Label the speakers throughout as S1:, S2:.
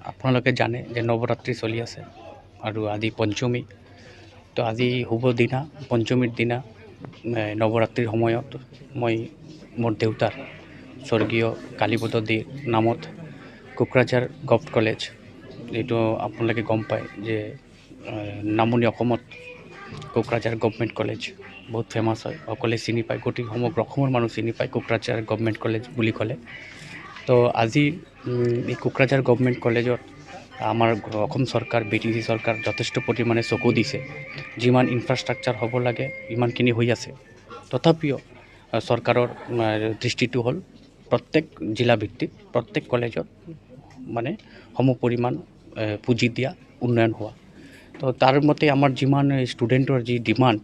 S1: আপোনালোকে জানে যে নৱৰাত্ৰি চলি আছে আৰু আজি পঞ্চমী। তো আজি শুভ দিনা পঞ্চমীৰ দিনা নৱৰাত্ৰিৰ সময়ত মই মোৰ দেউতাৰ স্বৰ্গীয় কালীপদ দেৰ নামত কোকৰাঝাৰ গভৰ্ণমেণ্ট কলেজ, এইটো আপোনালোকে গম পায় যে নামনি অসমত কোকৰাঝাৰ গভৰ্ণমেণ্ট কলেজ বহুত ফেমাছ হয়, সকলোৱে চিনি পায়, গোটেই সমগ্ৰ অসমৰ মানুহ চিনি পায় কোকৰাঝাৰ গভৰ্ণমেণ্ট কলেজ বুলি ক'লে। তো আজি এই কোকৰাঝাৰ গভৰ্ণমেণ্ট কলেজত আমাৰ অসম চৰকাৰ BTC চৰকাৰ যথেষ্ট পৰিমাণে চকু দিছে। যিমান ইনফ্ৰাষ্ট্ৰাকচাৰ হ'ব লাগে ইমানখিনি হৈ আছে, তথাপিও চৰকাৰৰ দৃষ্টিটো হ'ল প্ৰত্যেক জিলা ভিত্তিক প্ৰত্যেক কলেজত মানে সম পৰিমাণ পুঁজি দিয়া, উন্নয়ন হোৱা। তো তাৰ মতে আমাৰ যিমান ষ্টুডেণ্টৰ যি ডিমাণ্ড,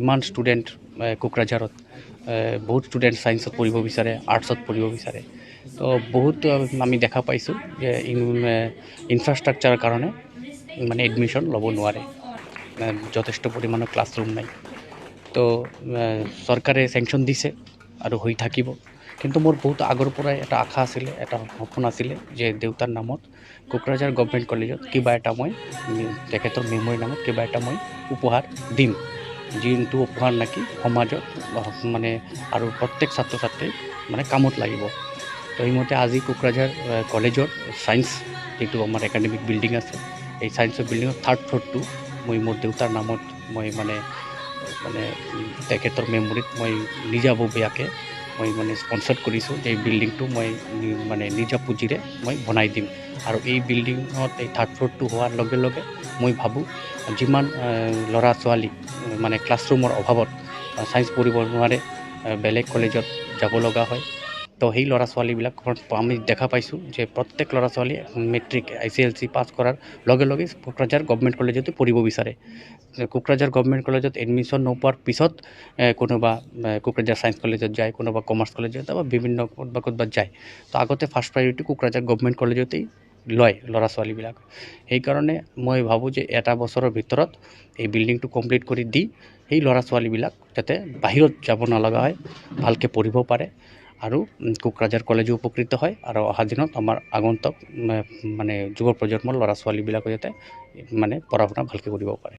S1: ইমান ষ্টুডেণ্ট কোকৰাঝাৰত বহুত ষ্টুডেণ্ট ছায়েন্সত পঢ়িব বিচাৰে, আৰ্টছত পঢ়িব বিচাৰে। তো বহুত আমি দেখা পাইছোঁ যে ইনফ্ৰাষ্ট্ৰাকচাৰৰ কাৰণে মানে এডমিশ্যন ল'ব নোৱাৰে, যথেষ্ট পৰিমাণৰ ক্লাছৰুম নাই। তো চৰকাৰে চেংচন দিছে আৰু হৈ থাকিব। কিন্তু মোৰ বহুত আগৰ পৰাই এটা আশা আছিলে, এটা সপোন আছিলে যে দেউতাৰ নামত কোকৰাঝাৰ গভৰ্ণমেণ্ট কলেজত কিবা এটা মই তেখেতৰ মেমৰীৰ নামত কিবা এটা মই উপহাৰ দিম, যোনটো উপহাৰ নেকি সমাজত মানে আৰু প্ৰত্যেক ছাত্ৰ ছাত্ৰীক মানে কামত লাগিব। তো সেইমতে আজি কোকৰাঝাৰ কলেজৰ ছায়েন্স যিটো আমাৰ একাডেমিক বিল্ডিং আছে, এই ছায়েন্সৰ বিল্ডিঙৰ 3rd ফ্ল'ৰটো মই মোৰ দেউতাৰ নামত মই মানে তেখেতৰ মেমৰিত মই নিজাববীয়াকৈ মই মানে স্পন্সৰ কৰিছোঁ যে এই বিল্ডিংটো মই মানে নিজা পুঁজিৰে মই বনাই দিম। আৰু এই বিল্ডিঙত এই 3rd ফ্ল'ৰটো হোৱাৰ লগে লগে মই ভাবোঁ যিমান ল'ৰা ছোৱালী মানে ক্লাছৰুমৰ অভাৱত ছায়েন্স পঢ়িব নোৱাৰে, বেলেগ কলেজত যাব লগা হয়, তো সেই ল'ৰা ছোৱালীবিলাক আমি দেখা পাইছোঁ যে প্ৰত্যেক ল'ৰা ছোৱালীয়ে মেট্ৰিক ICLC পাছ কৰাৰ লগে লগে কোকৰাঝাৰ গভৰ্ণমেণ্ট কলেজতে পঢ়িব বিচাৰে। কোকৰাঝাৰ গভৰ্ণমেণ্ট কলেজত এডমিশ্যন নোপোৱাৰ পিছত কোনোবা কোকৰাঝাৰ ছায়েন্স কলেজত যায়, কোনোবা কমাৰ্চ কলেজত যায়, বা বিভিন্ন ক'ৰবাত যায়। তো আগতে ফাৰ্ষ্ট প্ৰায়ৰিটি কোকৰাঝাৰ গভৰ্ণমেণ্ট কলেজতেই লয় ল'ৰা ছোৱালীবিলাক। সেইকাৰণে মই ভাবোঁ যে এটা বছৰৰ ভিতৰত এই বিল্ডিংটো কমপ্লিট কৰি দি সেই ল'ৰা ছোৱালীবিলাক যাতে বাহিৰত যাব নলগা হয়, ভালকৈ পঢ়িব পাৰে আৰু কোকৰাঝাৰ কলেজো উপকৃত হয় আৰু অহা দিনত আমাৰ আগন্তুক মানে যুৱ প্ৰজন্মৰ ল'ৰা ছোৱালীবিলাকো যাতে মানে পঢ়া শুনা ভালকৈ কৰিব পাৰে।